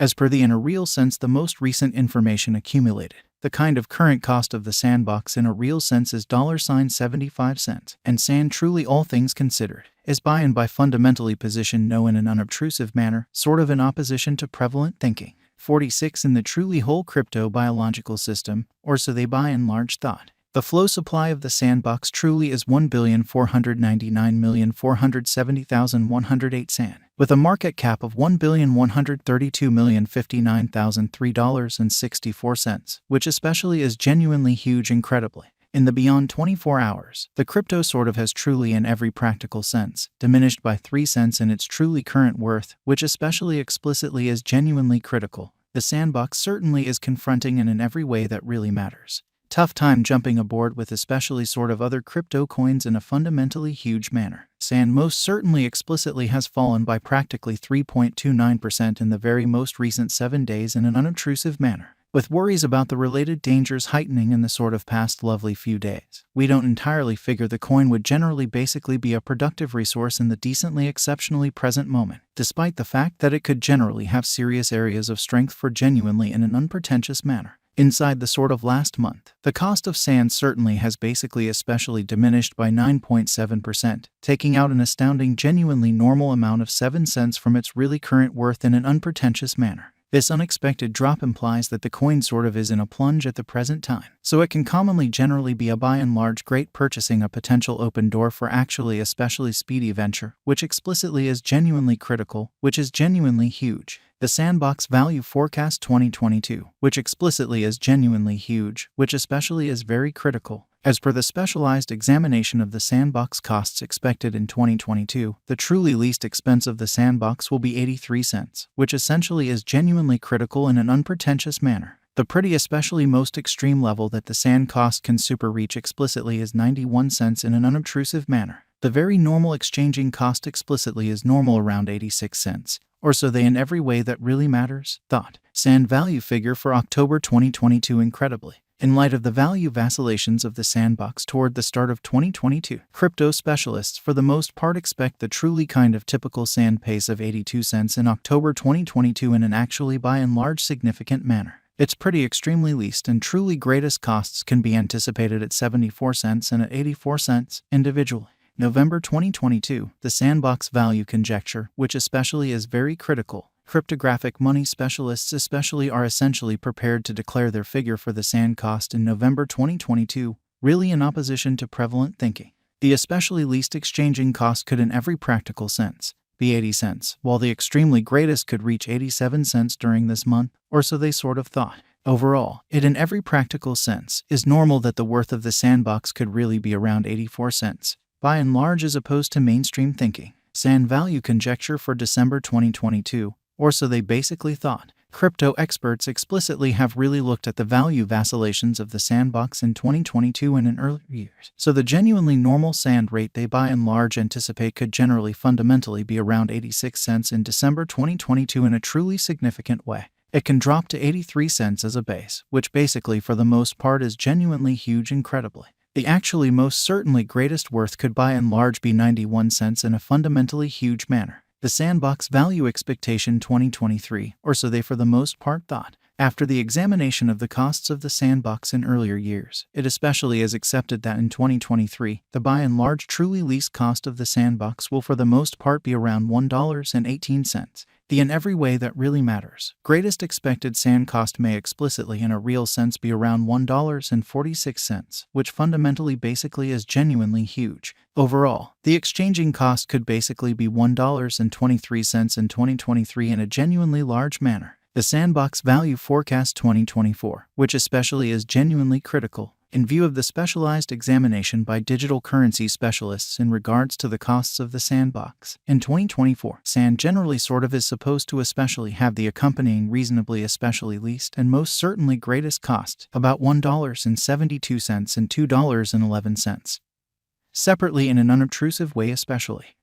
As per the in a real sense the most recent information accumulated, the kind of current cost of the Sandbox in a real sense is $75, and Sand truly all things considered is by and by fundamentally positioned no in an unobtrusive manner, sort of in opposition to prevalent thinking. 46 in the truly whole crypto biological system, or so they by and large thought. The flow supply of the Sandbox truly is 1,499,470,108 Sand, with a market cap of $1,132,059,003.64, which especially is genuinely huge incredibly. In the beyond 24 hours, the crypto sort of has truly in every practical sense diminished by 3 cents in its truly current worth, which especially explicitly is genuinely critical. The Sandbox certainly is confronting in every way that really matters. Tough time jumping aboard with especially sort of other crypto coins in a fundamentally huge manner. Sand most certainly explicitly has fallen by practically 3.29% in the very most recent 7 days in an unobtrusive manner, with worries about the related dangers heightening in the sort of past lovely few days. We don't entirely figure the coin would generally basically be a productive resource in the decently exceptionally present moment, despite the fact that it could generally have serious areas of strength for genuinely in an unpretentious manner. Inside the sort of last month, the cost of Sand certainly has basically especially diminished by 9.7%, taking out an astounding genuinely normal amount of 7 cents from its really current worth in an unpretentious manner. This unexpected drop implies that the coin sort of is in a plunge at the present time, so it can commonly generally be a by and large great purchasing a potential open door for actually especially speedy venture, which explicitly is genuinely critical, which is genuinely huge. The Sandbox Value Forecast 2022, which explicitly is genuinely huge, which especially is very critical. As per the specialized examination of the Sandbox costs expected in 2022, the truly least expense of the Sandbox will be 83 cents, which essentially is genuinely critical in an unpretentious manner. The pretty especially most extreme level that the Sand cost can super reach explicitly is 91 cents in an unobtrusive manner. The very normal exchanging cost explicitly is normal around 86 cents. Or so they in every way that really matters, thought. Sand value figure for October 2022 incredibly. In light of the value vacillations of the Sandbox toward the start of 2022, crypto specialists for the most part expect the truly kind of typical Sand pace of 82 cents in October 2022 in an actually by and large significant manner. Its pretty extremely least and truly greatest costs can be anticipated at 74 cents and at 84 cents individually. November 2022, the Sandbox value conjecture, which especially is very critical. Cryptographic money specialists especially are essentially prepared to declare their figure for the Sand cost in November 2022, really in opposition to prevalent thinking. The especially least exchanging cost could in every practical sense be 80 cents, while the extremely greatest could reach 87 cents during this month, or so they sort of thought. Overall, it in every practical sense is normal that the worth of the Sandbox could really be around 84 cents. By and large as opposed to mainstream thinking. Sand value conjecture for December 2022, or so they basically thought. Crypto experts explicitly have really looked at the value vacillations of the Sandbox in 2022 and in earlier years. So the genuinely normal Sand rate they by and large anticipate could generally fundamentally be around 86 cents in December 2022 in a truly significant way. It can drop to 83 cents as a base, which basically for the most part is genuinely huge incredibly. The actually most certainly greatest worth could by and large be 91 cents in a fundamentally huge manner. The Sandbox Value Expectation 2023, or so they for the most part thought. After the examination of the costs of the Sandbox in earlier years, it especially is accepted that in 2023, the by and large truly least cost of the Sandbox will for the most part be around $1.18. The in every way that really matters. Greatest expected Sand cost may explicitly in a real sense be around $1.46, which fundamentally basically is genuinely huge. Overall, the exchanging cost could basically be $1.23 in 2023 in a genuinely large manner. The Sandbox Value Forecast 2024, which especially is genuinely critical, in view of the specialized examination by digital currency specialists in regards to the costs of the Sandbox. In 2024, Sand generally sort of is supposed to especially have the accompanying reasonably especially least and most certainly greatest cost, about $1.72 and $2.11. Separately in an unobtrusive way especially.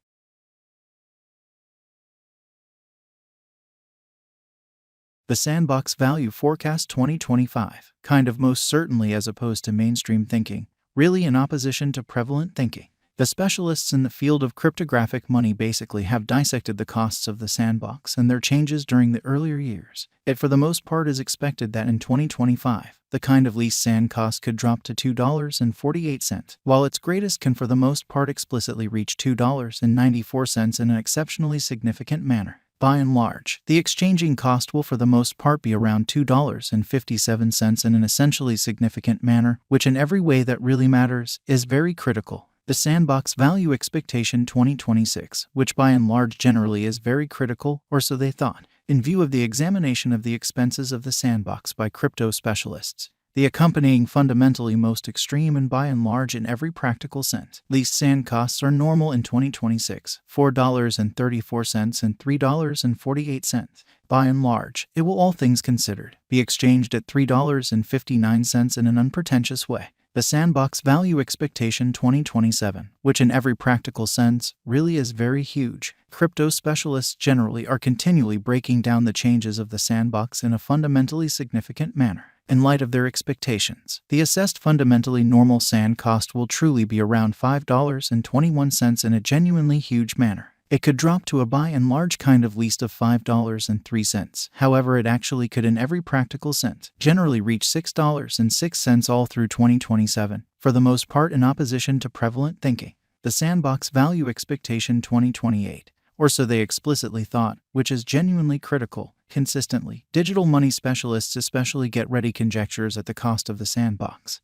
The Sandbox Value Forecast 2025, kind of most certainly as opposed to mainstream thinking, really in opposition to prevalent thinking. The specialists in the field of cryptographic money basically have dissected the costs of the sandbox and their changes during the earlier years. It for the most part is expected that in 2025, the kind of lease sand cost could drop to $2.48, while its greatest can for the most part explicitly reach $2.94 in an exceptionally significant manner. By and large, the exchanging cost will for the most part be around $2.57 in an essentially significant manner, which in every way that really matters is very critical. The Sandbox Value Expectation 2026, which by and large generally is very critical, or so they thought, in view of the examination of the expenses of the sandbox by crypto specialists. The accompanying fundamentally most extreme and by and large in every practical sense. Leased sand costs are normal in 2026, $4.34 and $3.48. By and large, it will all things considered be exchanged at $3.59 in an unpretentious way. The Sandbox Value Expectation 2027, which in every practical sense really is very huge. Crypto specialists generally are continually breaking down the changes of the sandbox in a fundamentally significant manner. In light of their expectations, the assessed fundamentally normal sand cost will truly be around $5.21 in a genuinely huge manner. It could drop to a by and large kind of least of $5.03. However, it actually could in every practical sense generally reach $6.06 all through 2027, for the most part in opposition to prevalent thinking. The Sandbox Value Expectation 2028, or so they explicitly thought, which is genuinely critical. Consistently, digital money specialists especially get ready conjectures at the cost of the sandbox.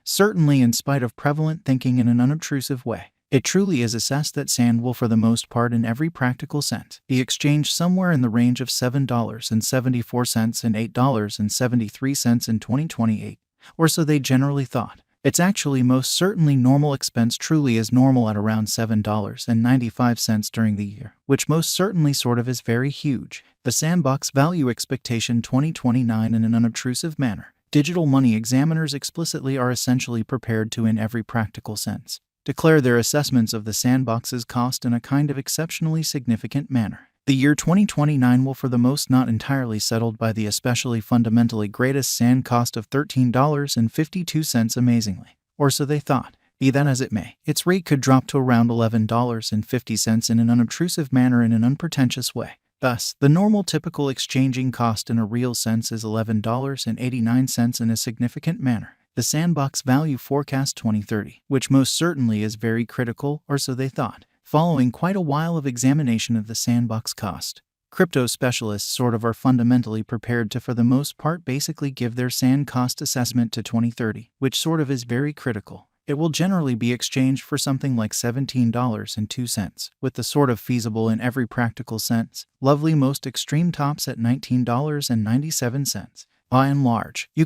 Certainly in spite of prevalent thinking in an unobtrusive way, it truly is assessed that sand will for the most part in every practical sense be exchanged somewhere in the range of $7.74 and $8.73 in 2028, or so they generally thought. It's actually most certainly normal expense truly is normal at around $7.95 during the year, which most certainly sort of is very huge. The Sandbox Value Expectation 2029 in an unobtrusive manner. Digital money examiners explicitly are essentially prepared to in every practical sense declare their assessments of the sandbox's cost in a kind of exceptionally significant manner. The year 2029 will for the most not entirely settled by the especially fundamentally greatest sand cost of $13.52 amazingly, or so they thought. Be that as it may, its rate could drop to around $11.50 in an unobtrusive manner in an unpretentious way. Thus, the normal typical exchanging cost in a real sense is $11.89 in a significant manner. The Sandbox Value Forecast 2030, which most certainly is very critical, or so they thought, following quite a while of examination of the sandbox cost. Crypto specialists sort of are fundamentally prepared to for the most part basically give their sand cost assessment to 2030, which sort of is very critical. It will generally be exchanged for something like $17.02, with the sort of feasible in every practical sense, lovely most extreme tops at $19.97. By and large, you can